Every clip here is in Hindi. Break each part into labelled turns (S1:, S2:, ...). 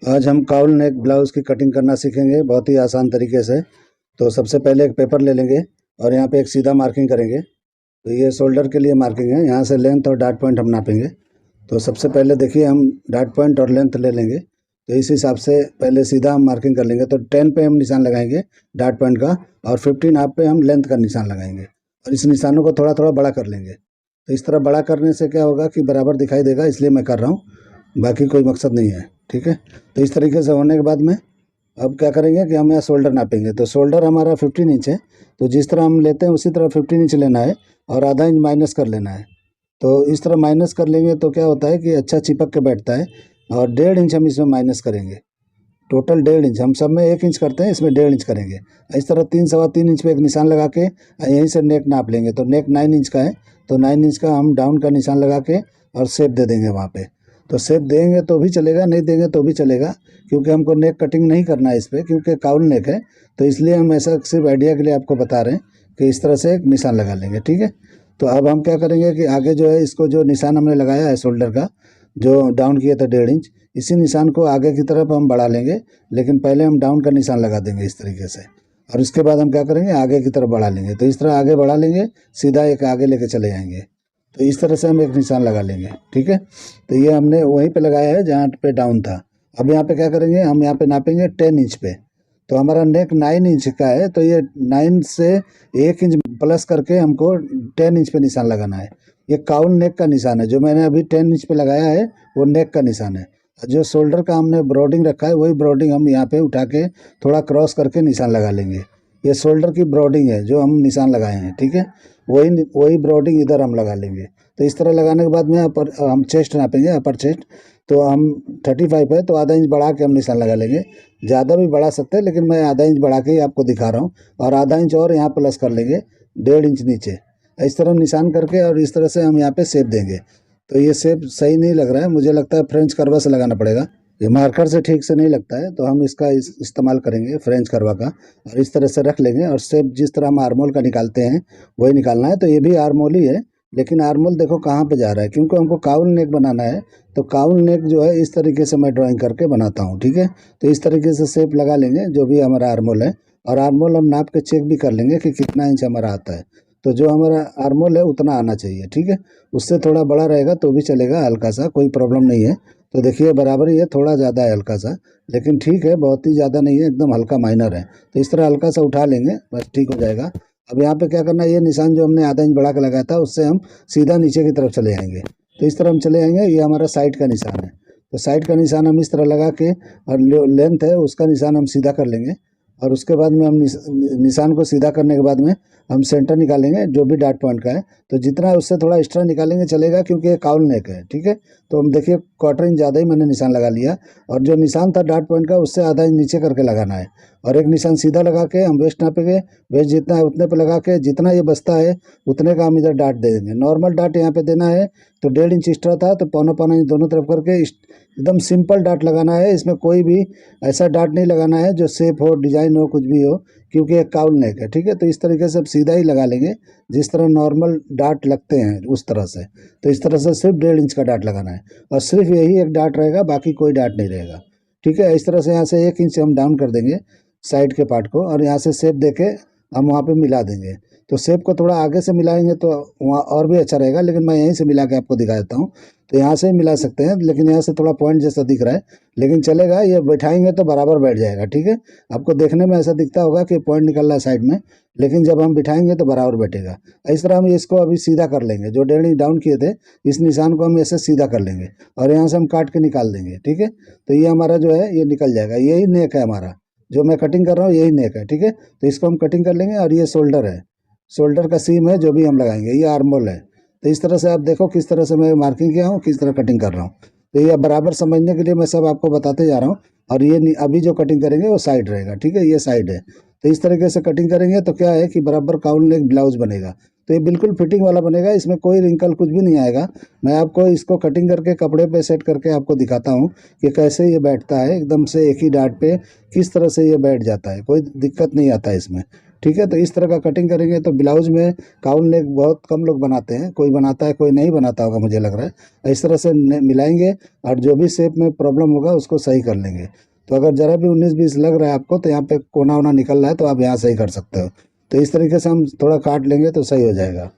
S1: आज हम काउल नेक ब्लाउज़ की कटिंग करना सीखेंगे बहुत ही आसान तरीके से। तो सबसे पहले एक पेपर ले लेंगे और यहाँ पे एक सीधा मार्किंग करेंगे। तो ये शोल्डर के लिए मार्किंग है, यहाँ से लेंथ और डार्ट पॉइंट हम नापेंगे। तो सबसे पहले देखिए हम डार्ट पॉइंट और लेंथ ले लेंगे। तो इस हिसाब से पहले सीधा हम मार्किंग कर लेंगे। तो 10 पे हम निशान लगाएंगे डार्ट पॉइंट का, और 15 हाफ पे हम लेंथ का निशान लगाएंगे, और इस निशानों को थोड़ा थोड़ा बड़ा कर लेंगे। तो इस तरह बड़ा करने से क्या होगा कि बराबर दिखाई देगा, इसलिए मैं कर रहा हूँ, बाकी कोई मकसद नहीं है। ठीक है, तो इस तरीके से होने के बाद में अब क्या करेंगे कि हम यहाँ शोल्डर नापेंगे। तो शोल्डर हमारा 15 इंच है, तो जिस तरह हम लेते हैं उसी तरह 15 इंच लेना है और आधा इंच माइनस कर लेना है। तो इस तरह माइनस कर लेंगे तो क्या होता है कि अच्छा चिपक के बैठता है। और 1.5 इंच हम इसमें माइनस करेंगे। टोटल 1.5 इंच, हम सब में 1 इंच करते हैं, इसमें 1.5 इंच करेंगे। इस तरह 3 सवा 3 इंच पे एक निशान लगा के यहीं से नेक नाप लेंगे। तो नेक 9 इंच का है, तो 9 इंच का हम डाउन का निशान लगा के और शेप दे देंगे वहाँ पे। तो शेप देंगे तो भी चलेगा, नहीं देंगे तो भी चलेगा, क्योंकि हमको नेक कटिंग नहीं करना है इस पर, क्योंकि काउल नेक है। तो इसलिए हम ऐसा सिर्फ आइडिया के लिए आपको बता रहे हैं कि इस तरह से एक निशान लगा लेंगे। ठीक है, तो अब हम क्या करेंगे कि आगे जो है इसको, जो निशान हमने लगाया है शोल्डर का, जो डाउन किया था 1.5 इंच, इसी निशान को आगे की तरफ हम बढ़ा लेंगे। लेकिन पहले हम डाउन का निशान लगा देंगे इस तरीके से, और उसके बाद हम क्या करेंगे, आगे की तरफ बढ़ा लेंगे। तो इस तरह आगे बढ़ा लेंगे, सीधा एक आगे लेके चले जाएंगे। तो इस तरह से हम एक निशान लगा लेंगे। ठीक है, तो ये हमने वहीं पे लगाया है जहाँ पे डाउन था। अब यहाँ पे क्या करेंगे, हम यहाँ पे नापेंगे 10 इंच पे। तो हमारा नेक 9 इंच का है, तो ये 9 से 1 इंच प्लस करके हमको 10 इंच पे निशान लगाना है। ये काउल नेक का निशान है, जो मैंने अभी 10 इंच पे लगाया है वो नेक का निशान है। जो शोल्डर का हमने ब्रॉडिंग रखा है, वही ब्रॉडिंग हम यहाँ पे उठा के थोड़ा क्रॉस करके निशान लगा लेंगे। ये शोल्डर की ब्रॉडिंग है जो हम निशान लगाए हैं। ठीक है, वही वही ब्रॉडिंग इधर हम लगा लेंगे। तो इस तरह लगाने के बाद में अपर हम चेस्ट नापेंगे, अपर चेस्ट। तो हम 35 है, तो आधा इंच बढ़ा के हम निशान लगा लेंगे। ज़्यादा भी बढ़ा सकते हैं, लेकिन मैं आधा इंच बढ़ा के ही आपको दिखा रहा हूँ। और आधा इंच और यहाँ प्लस कर लेंगे, 1.5 इंच नीचे। इस तरह निशान करके और इस तरह से हम यहाँ पे शेप देंगे। तो ये शेप सही नहीं लग रहा है, मुझे लगता है फ्रेंच कर्वा से लगाना पड़ेगा। ये मार्कर से ठीक से नहीं लगता है, तो हम इसका इस्तेमाल करेंगे फ्रेंच कर्वा का। और इस तरह से रख लेंगे, और शेप जिस तरह हम आर्मोल का निकालते हैं वही निकालना है। तो ये भी आर्मोल ही है, लेकिन आर्मोल देखो कहाँ पे जा रहा है, क्योंकि हमको काउल नेक बनाना है। तो काउल नेक जो है इस तरीके से मैं ड्राइंग करके बनाता हूँ। ठीक है, तो इस तरीके से शेप लगा लेंगे जो भी हमारा आर्मोल है। और आर्मोल हम नाप के चेक भी कर लेंगे कि कितना इंच हमारा आता है। तो जो हमारा आर्मोल है उतना आना चाहिए। ठीक है, उससे थोड़ा बड़ा रहेगा तो भी चलेगा, हल्का सा, कोई प्रॉब्लम नहीं है। तो देखिए बराबर ही है, थोड़ा ज़्यादा है हल्का सा, लेकिन ठीक है, बहुत ही ज़्यादा नहीं है, एकदम हल्का माइनर है। तो इस तरह हल्का सा उठा लेंगे, बस ठीक हो जाएगा। अब यहाँ पे क्या करना है, ये निशान जो हमने आधा इंच बढ़ा के लगाया था उससे हम सीधा नीचे की तरफ चले जाएंगे। तो इस तरह हम चले जाएंगे, ये हमारा साइड का निशान है। तो साइड का निशान हम इस तरह लगा के, और लेंथ है उसका निशान हम सीधा कर लेंगे। और उसके बाद में हम निशान को सीधा करने के बाद में हम सेंटर निकालेंगे जो भी डार्ट पॉइंट का है। तो जितना है उससे थोड़ा एक्स्ट्रा निकालेंगे चलेगा, क्योंकि ये काउल नेक है। ठीक है, तो हम देखिए 1/4 इंच ज़्यादा ही मैंने निशान लगा लिया, और जो निशान था डार्ट पॉइंट का उससे आधा इंच नीचे करके लगाना है। और एक निशान सीधा लगा के हम वेस्ट नापेंगे, वेस्ट जितना है उतने पे लगा के जितना ये बचता है उतने का हम इधर डार्ट दे देंगे। नॉर्मल डार्ट यहाँ पे देना है, तो 1.5 इंच एक्स्ट्रा था, तो पौना पौना इंच दोनों तरफ करके एकदम सिंपल डार्ट लगाना है। इसमें कोई भी ऐसा डार्ट नहीं लगाना है जो शेप हो, डिजाइन हो, कुछ भी हो, क्योंकि एक काउल नेक है। ठीक है, तो इस तरीके से अब सीधा ही लगा लेंगे, जिस तरह नॉर्मल डार्ट लगते हैं उस तरह से। तो इस तरह से सिर्फ 1.5 इंच का डार्ट लगाना है, और सिर्फ यही एक डार्ट रहेगा, बाकी कोई डार्ट नहीं रहेगा। ठीक है, इस तरह से यहाँ से 1 इंच हम डाउन कर देंगे साइड के पार्ट को, और यहाँ से शेप देके हम वहाँ पे मिला देंगे। तो शेप को थोड़ा आगे से मिलाएंगे तो वहाँ और भी अच्छा रहेगा, लेकिन मैं यहीं से मिला के आपको दिखा देता हूँ। तो यहाँ से ही मिला सकते हैं, लेकिन यहाँ से थोड़ा पॉइंट जैसा दिख रहा है, लेकिन चलेगा, ये बैठाएंगे तो बराबर बैठ जाएगा। ठीक है, आपको देखने में ऐसा दिखता होगा कि पॉइंट निकल रहा है साइड में, लेकिन जब हम बिठाएंगे तो बराबर बैठेगा। इस तरह हम इसको अभी सीधा कर लेंगे, जो 1.5 इंच डाउन किए थे इस निशान को हम ऐसे सीधा कर लेंगे, और यहाँ से हम काट के निकाल देंगे। ठीक है, तो ये हमारा जो है ये निकल जाएगा। यही नेक है हमारा, जो मैं कटिंग कर रहा हूँ यही नेक है। ठीक है, तो इसको हम कटिंग कर लेंगे। और ये शोल्डर है, शोल्डर का सीम है जो भी हम लगाएंगे, ये आर्मोल है। तो इस तरह से आप देखो किस तरह से मैं मार्किंग किया हूँ, किस तरह कटिंग कर रहा हूँ। तो ये बराबर समझने के लिए मैं सब आपको बताते जा रहा हूँ। और ये अभी जो कटिंग करेंगे वो साइड रहेगा। ठीक है, ये साइड है। तो इस तरीके से कटिंग करेंगे तो क्या है कि बराबर काउल नेक ब्लाउज बनेगा। तो ये बिल्कुल फिटिंग वाला बनेगा, इसमें कोई रिंकल कुछ भी नहीं आएगा। मैं आपको इसको कटिंग करके कपड़े पे सेट करके आपको दिखाता हूँ कि कैसे ये बैठता है, एकदम से एक ही डार्ट पे किस तरह से ये बैठ जाता है, कोई दिक्कत नहीं आता है इसमें। ठीक है। तो इस तरह का कटिंग करेंगे तो ब्लाउज में काउल नेक बहुत कम लोग बनाते हैं, कोई बनाता है कोई नहीं बनाता होगा मुझे लग रहा है। इस तरह से मिलाएंगे और जो भी शेप में प्रॉब्लम होगा उसको सही कर लेंगे। तो अगर ज़रा भी 19-20 लग रहा है आपको तो यहाँ पे कोना वोना निकल रहा है तो आप यहाँ सही कर सकते हो। तो इस तरीके से हम थोड़ा काट लेंगे तो सही हो जाएगा।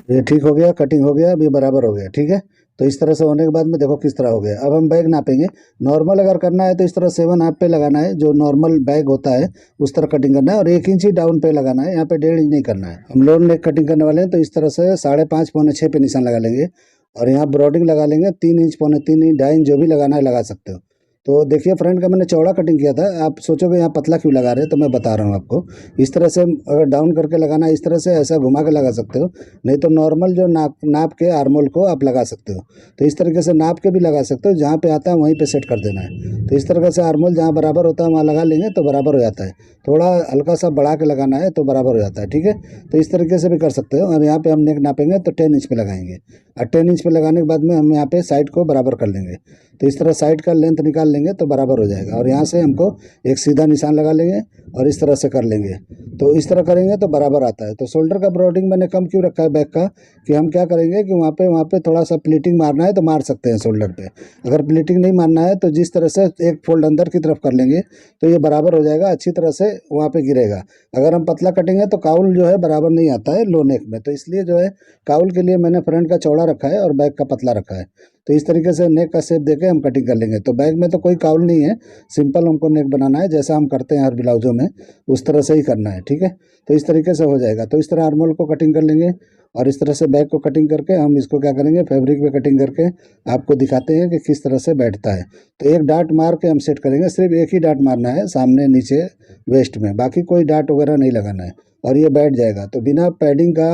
S1: ये ठीक हो गया, कटिंग हो गया, अब ये बराबर हो गया। ठीक है। तो इस तरह से होने के बाद में देखो किस तरह हो गया। अब हम बैग नापेंगे। नॉर्मल अगर करना है तो इस तरह 7 हाफ पे लगाना है, जो नॉर्मल बैग होता है उस तरह कटिंग करना है, और 1 इंच ही डाउन पे लगाना है, यहाँ पे 1.5 इंच नहीं करना है। हम लोन नेक कटिंग करने वाले हैं तो इस तरह से 5.5 पौने 6 पे निशान लगा लेंगे, और यहाँ ब्रॉडिंग लगा लेंगे 3 इंच पौने 3 इंच 2.5 इंच जो भी लगाना है लगा सकते हो। तो देखिए फ्रंट का मैंने चौड़ा कटिंग किया था, आप सोचोगे यहाँ पतला क्यों लगा रहे हैं, तो मैं बता रहा हूँ आपको। इस तरह से अगर डाउन करके लगाना है इस तरह से ऐसा घुमा के लगा सकते हो, नहीं तो नॉर्मल जो नाप के आर्मोल को आप लगा सकते हो। तो इस तरीके से नाप के भी लगा सकते हो, जहाँ पे आता है वहीं पे सेट कर देना है। तो इस तरीके से आर्मोल जहाँ बराबर होता है वहाँ लगा लेंगे तो बराबर हो जाता है। थोड़ा हल्का सा बढ़ा के लगाना है तो बराबर हो जाता है। ठीक है। तो इस तरीके से भी कर सकते हो। और यहाँ पे हम नेक नापेंगे तो 10 इंच पे लगाएंगे, और 10 इंच पे लगाने के बाद में हम यहाँ पे साइड को बराबर कर लेंगे। तो इस तरह साइड का लेंथ निकाल लेंगे तो बराबर हो जाएगा, और यहाँ से हमको एक सीधा निशान लगा लेंगे और इस तरह से कर लेंगे। तो इस तरह करेंगे तो बराबर आता है। तो शोल्डर का ब्रॉडिंग मैंने कम क्यों रखा है बैक का, कि हम क्या करेंगे कि वहाँ पे थोड़ा सा प्लीटिंग मारना है तो मार सकते हैं शोल्डर पे। अगर प्लीटिंग नहीं मारना है तो जिस तरह से एक फोल्ड अंदर की तरफ कर लेंगे तो ये बराबर हो जाएगा, अच्छी तरह से वहाँ पे गिरेगा। अगर हम पतला कटेंगे तो काउल जो है बराबर नहीं आता है लो नेक में, तो इसलिए जो है काउल के लिए मैंने फ्रंट का चौड़ा रखा है और बैक का पतला रखा है। तो इस तरीके से नेक का शेप देके हम कटिंग कर लेंगे। तो बैग में तो कोई काउल नहीं है, सिंपल हमको नेक बनाना है जैसा हम करते हैं हर ब्लाउजों में, उस तरह से ही करना है। ठीक है। तो इस तरीके से हो जाएगा। तो इस तरह आर्मोल को कटिंग कर लेंगे, और इस तरह से बैग को कटिंग करके हम इसको क्या करेंगे फैब्रिक पे कटिंग करके आपको दिखाते हैं कि किस तरह से बैठता है। तो एक डाट मार के हम सेट करेंगे, सिर्फ एक ही डाट मारना है सामने नीचे वेस्ट में, बाकी कोई डाट वगैरह नहीं लगाना है, और ये बैठ जाएगा। तो बिना पैडिंग का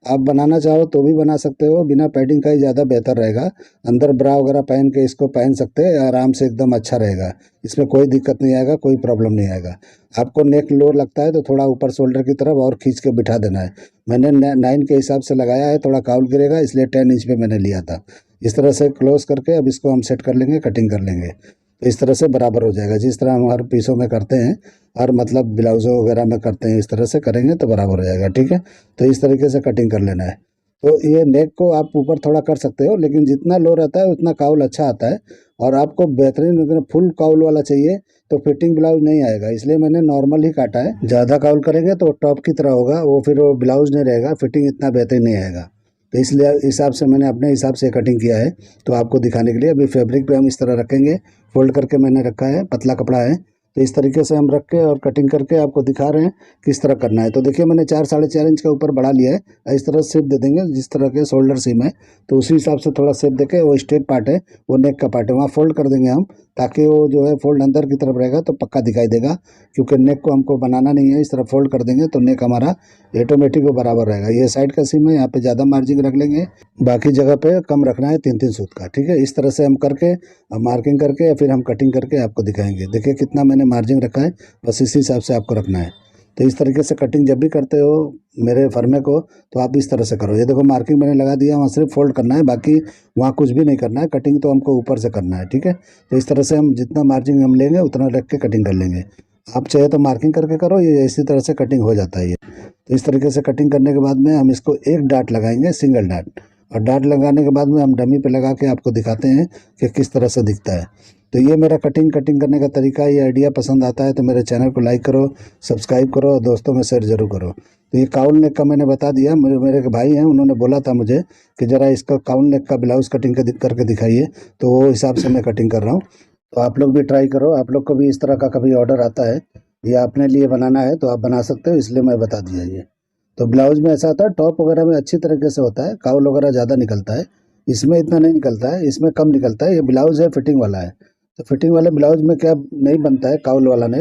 S1: आप बनाना चाहो तो भी बना सकते हो, बिना पैडिंग का ही ज़्यादा बेहतर रहेगा। अंदर ब्रा वगैरह पहन के इसको पहन सकते हैं आराम से, एकदम अच्छा रहेगा। इसमें कोई दिक्कत नहीं आएगा, कोई प्रॉब्लम नहीं आएगा। आपको नेक लो लगता है तो थोड़ा ऊपर शोल्डर की तरफ और खींच के बिठा देना है। मैंने 9 के हिसाब से लगाया है, थोड़ा काउल गिरेगा इसलिए 10 इंच पे मैंने लिया था। इस तरह से क्लोज करके अब इसको हम सेट कर लेंगे, कटिंग कर लेंगे। तो इस तरह से बराबर हो जाएगा, जिस तरह हम हर पीसों में करते हैं, हर मतलब ब्लाउज़ों वगैरह में करते हैं, इस तरह से करेंगे तो बराबर हो जाएगा। ठीक है। तो इस तरीके से कटिंग कर लेना है। तो ये नेक को आप ऊपर थोड़ा कर सकते हो, लेकिन जितना लो रहता है उतना काउल अच्छा आता है। और आपको बेहतरीन अगर फुल काउल वाला चाहिए तो फिटिंग ब्लाउज नहीं आएगा, इसलिए मैंने नॉर्मल ही काटा है। ज़्यादा काउल करेंगे तो टॉप की तरह होगा वो, फिर वो ब्लाउज नहीं रहेगा, फिटिंग इतना बेहतरीन नहीं आएगा। तो इसलिए हिसाब से मैंने अपने हिसाब से कटिंग किया है, तो आपको दिखाने के लिए। अभी फैब्रिक पे हम इस तरह रखेंगे, फोल्ड करके मैंने रखा है, पतला कपड़ा है। तो इस तरीके से हम रख के और कटिंग करके आपको दिखा रहे हैं किस तरह करना है। तो देखिए मैंने 4-4.5 इंच का ऊपर बढ़ा लिया है। इस तरह शेप दे देंगे जिस तरह के शोल्डर सीम है, तो उसी हिसाब से थोड़ा शेप देके वो स्ट्रेट पार्ट है वो नेक का पार्ट है वहाँ फोल्ड कर देंगे हम, ताकि वो जो है फोल्ड अंदर की तरफ रहेगा तो पक्का दिखाई देगा, क्योंकि नेक को हमको बनाना नहीं है। इस तरह फोल्ड कर देंगे तो नेक हमारा ऑटोमेटिक वो बराबर रहेगा। ये साइड का सीम है, यहाँ पे ज़्यादा मार्जिन रख लेंगे, बाकी जगह पे कम रखना है 3-3 सूत का। ठीक है। इस तरह से हम करके मार्किंग करके या फिर हम कटिंग करके आपको दिखाएंगे। देखिए कितना मैंने मार्जिन रखा है, बस इसी हिसाब से आपको रखना है। तो इस तरीके से कटिंग जब भी करते हो मेरे फर्मे को तो आप इस तरह से करो। ये देखो मार्किंग मैंने लगा दिया, वहाँ सिर्फ फोल्ड करना है, बाकी वहाँ कुछ भी नहीं करना है, कटिंग तो हमको ऊपर से करना है। ठीक है। तो इस तरह से हम जितना मार्जिन हम लेंगे उतना रख के कटिंग कर लेंगे। आप चाहे तो मार्किंग करके करो, ये इसी तरह से कटिंग हो जाता है ये। तो इस तरीके से कटिंग करने के बाद में हम इसको एक डाट लगाएंगे, सिंगल डाट, और डाट लगाने के बाद में हम डमी पे लगा के आपको दिखाते हैं कि किस तरह से दिखता है। तो ये मेरा कटिंग करने का तरीका, ये आइडिया पसंद आता है तो मेरे चैनल को लाइक करो, सब्सक्राइब करो और दोस्तों में शेयर जरूर करो। तो ये काउल नेक का मैंने बता दिया, मेरे एक भाई हैं उन्होंने बोला था मुझे कि ज़रा इसका काउल नेक का ब्लाउज़ कटिंग करके दिखाइए, तो वो हिसाब से मैं कटिंग कर रहा हूँ। तो आप लोग भी ट्राई करो, आप लोग को भी इस तरह का कभी ऑर्डर आता है या अपने लिए बनाना है तो आप बना सकते हो, इसलिए मैं बता दिया ये। तो ब्लाउज में ऐसा होता है, टॉप वगैरह में अच्छी तरीके से होता है, काउल वगैरह ज़्यादा निकलता है, इसमें इतना नहीं निकलता है, इसमें कम निकलता है। ये ब्लाउज है फिटिंग वाला है, तो फिटिंग वाले ब्लाउज में क्या नहीं बनता है काउल वाला ने,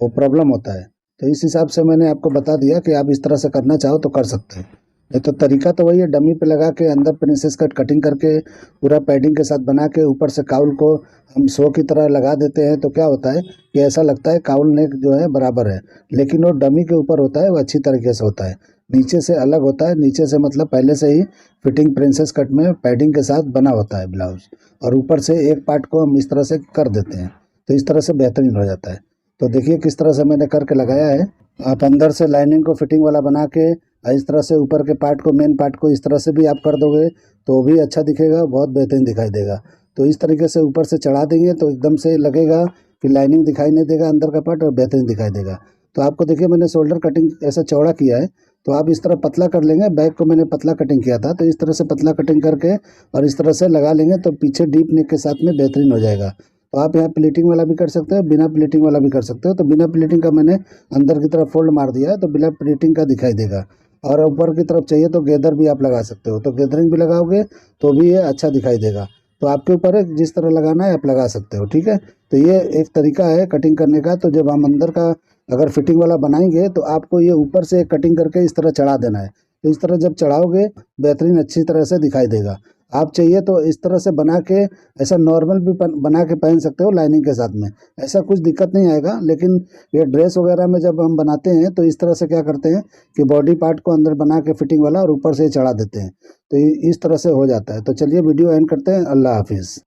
S1: वो प्रॉब्लम होता है। तो इस हिसाब से मैंने आपको बता दिया कि आप इस तरह से करना चाहो तो कर सकते हैं। नहीं तो तरीका तो वही है, डमी पे लगा के अंदर प्रिंसेस कट कटिंग करके पूरा पैडिंग के साथ बना के ऊपर से काउल को हम शो की तरह लगा देते हैं। तो क्या होता है कि ऐसा लगता है काउल नेक जो है बराबर है, लेकिन वो डमी के ऊपर होता है, वो अच्छी तरीके से होता है, नीचे से अलग होता है। नीचे से मतलब पहले से ही फिटिंग प्रिंसेस कट में पैडिंग के साथ बना होता है ब्लाउज, और ऊपर से एक पार्ट को हम इस तरह से कर देते हैं, तो इस तरह से बेहतरीन हो जाता है। तो देखिए किस तरह से मैंने करके लगाया है, आप अंदर से लाइनिंग को फिटिंग वाला बना के इस तरह से ऊपर के पार्ट को, मेन पार्ट को इस तरह से भी आप कर दोगे तो भी अच्छा दिखेगा, बहुत बेहतरीन दिखाई देगा। तो इस तरीके से ऊपर से चढ़ा देंगे तो एकदम से लगेगा कि लाइनिंग दिखाई नहीं देगा अंदर का पार्ट, और बेहतरीन दिखाई देगा। तो आपको देखिए मैंने शोल्डर कटिंग ऐसा चौड़ा किया है, तो आप इस तरह पतला कर लेंगे। बैक को मैंने पतला कटिंग किया था, तो इस तरह से पतला कटिंग करके और इस तरह से लगा लेंगे तो पीछे डीप नेक के साथ में बेहतरीन हो जाएगा। तो आप यहाँ प्लीटिंग वाला भी कर सकते हो, बिना प्लीटिंग वाला भी कर सकते हो। तो बिना प्लीटिंग का मैंने अंदर की तरफ फोल्ड मार दिया है, तो बिना प्लीटिंग का दिखाई देगा। और ऊपर की तरफ चाहिए तो गैदर भी आप लगा सकते हो, तो गैदरिंग भी लगाओगे तो भी ये अच्छा दिखाई देगा। तो आपके ऊपर है, जिस तरह लगाना है आप लगा सकते हो, ठीक है। तो ये एक तरीका है कटिंग करने का। तो जब हम अंदर का अगर फिटिंग वाला बनाएंगे तो आपको ये ऊपर से कटिंग करके इस तरह चढ़ा देना है। तो इस तरह जब चढ़ाओगे बेहतरीन अच्छी तरह से दिखाई देगा। आप चाहिए तो इस तरह से बना के ऐसा नॉर्मल भी बना के पहन सकते हो लाइनिंग के साथ में, ऐसा कुछ दिक्कत नहीं आएगा। लेकिन ये ड्रेस वगैरह में जब हम बनाते हैं तो इस तरह से क्या करते हैं कि बॉडी पार्ट को अंदर बना के फिटिंग वाला और ऊपर से चढ़ा देते हैं, तो इस तरह से हो जाता है। तो चलिए वीडियो एंड करते हैं। अल्लाह हाफिज़।